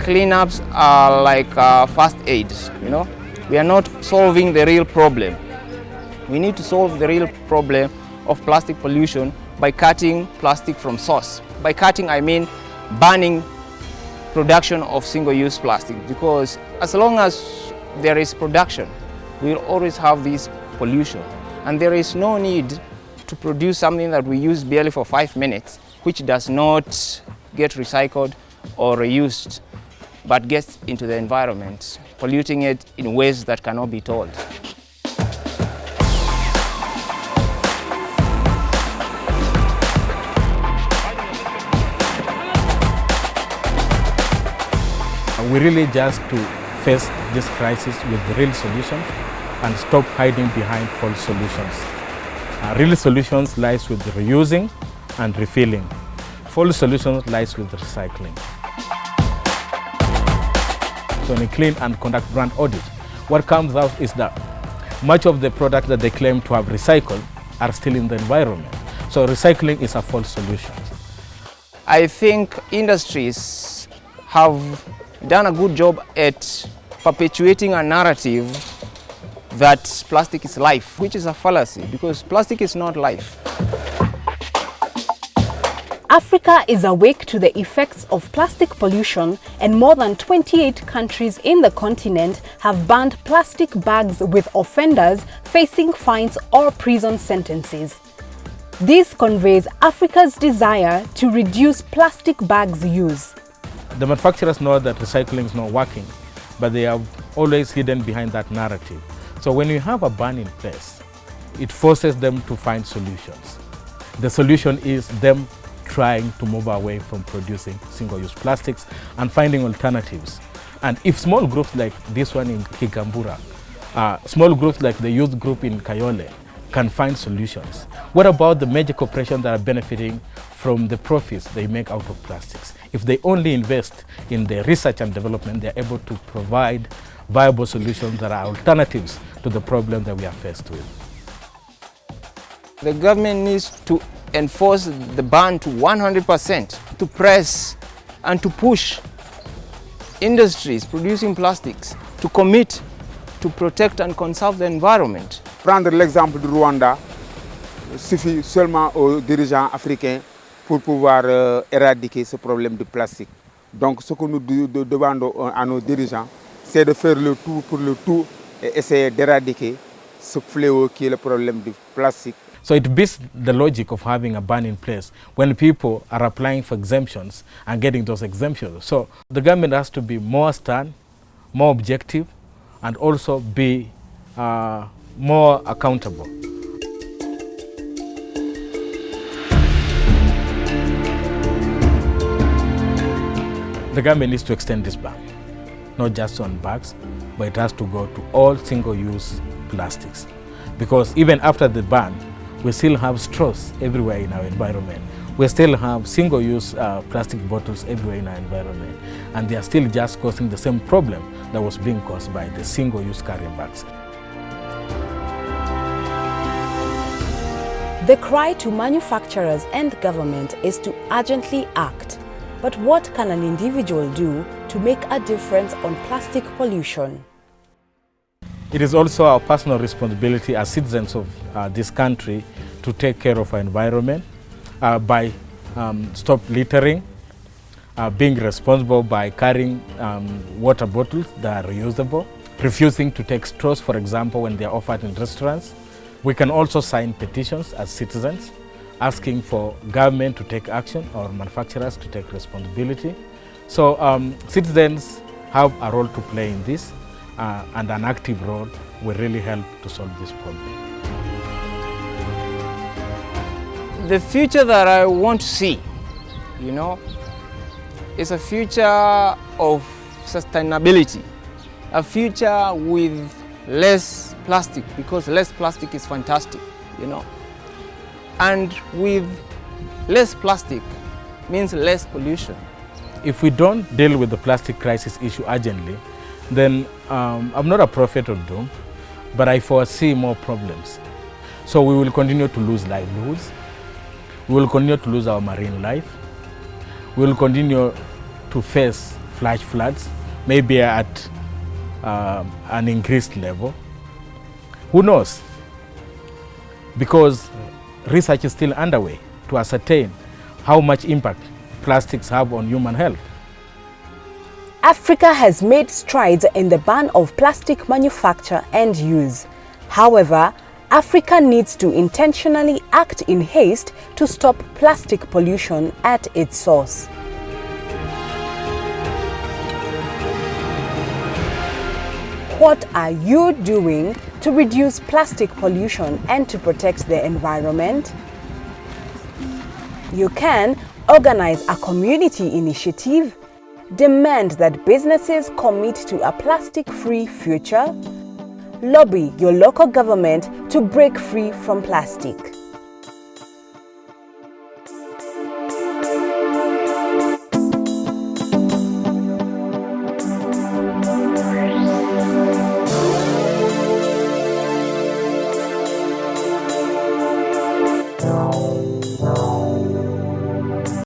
cleanups are like first aid, you know. We are not solving the real problem. We need to solve the real problem of plastic pollution by cutting plastic from source. By cutting, I mean banning production of single-use plastic, because as long as there is production, we will always have this pollution. And there is no need to produce something that we use barely for 5 minutes, which does not get recycled or reused, but gets into the environment, polluting it in ways that cannot be told. We really just to face this crisis with real solutions and stop hiding behind false solutions. Real solutions lies with reusing and refilling. False solutions lies with recycling. So in a clean and conduct brand audit, what comes out is that much of the products that they claim to have recycled are still in the environment. So recycling is a false solution. I think industries have done a good job at perpetuating a narrative that plastic is life, which is a fallacy, because plastic is not life. Africa is awake to the effects of plastic pollution, and more than 28 countries in the continent have banned plastic bags, with offenders facing fines or prison sentences. This conveys Africa's desire to reduce plastic bags use. The manufacturers know that recycling is not working, but they are always hidden behind that narrative. So when you have a ban in place, it forces them to find solutions. The solution is them trying to move away from producing single-use plastics and finding alternatives. And if small groups like this one in Kigambura, small groups like the youth group in Kayole can find solutions, what about the major corporations that are benefiting from the profits they make out of plastics? If they only invest in the research and development, they're able to provide viable solutions that are alternatives to the problem that we are faced with. The government needs to enforce the ban to 100%, to press and to push industries producing plastics to commit to protect and conserve the environment. Prendre l'exemple du Rwanda suffit seulement aux dirigeants africains pour pouvoir éradiquer ce problème de plastique. Donc ce que nous demandons à nos dirigeants, c'est de faire le tout pour le tout et essayer d'éradiquer ce fléau qui est le problème du plastique. So it beats the logic of having a ban in place when people are applying for exemptions and getting those exemptions. So the government has to be more stern, more objective, and also be more accountable. The government needs to extend this ban, not just on bags, but it has to go to all single-use plastics. Because even after the ban, we still have straws everywhere in our environment. We still have single-use plastic bottles everywhere in our environment. And they are still just causing the same problem that was being caused by the single-use carrier bags. The cry to manufacturers and government is to urgently act. But what can an individual do to make a difference on plastic pollution? It is also our personal responsibility as citizens of this country to take care of our environment by stop littering, being responsible by carrying water bottles that are reusable, refusing to take straws, for example, when they are offered in restaurants. We can also sign petitions as citizens asking for government to take action or manufacturers to take responsibility. So citizens have a role to play in this, and an active role will really help to solve this problem. The future that I want to see, is a future of sustainability, a future with less plastic, because less plastic is fantastic, And with less plastic means less pollution. If we don't deal with the plastic crisis issue urgently, then I'm not a prophet of doom, but I foresee more problems. So we will continue to lose livelihoods, we will continue to lose our marine life, we will continue to face flash floods, maybe at an increased level. Who knows? Because research is still underway to ascertain how much impact plastics have on human health. Africa has made strides in the ban of plastic manufacture and use. However, Africa needs to intentionally act in haste to stop plastic pollution at its source. What are you doing to reduce plastic pollution and to protect the environment? You can organize a community initiative, demand that businesses commit to a plastic-free future, lobby your local government to break free from plastic.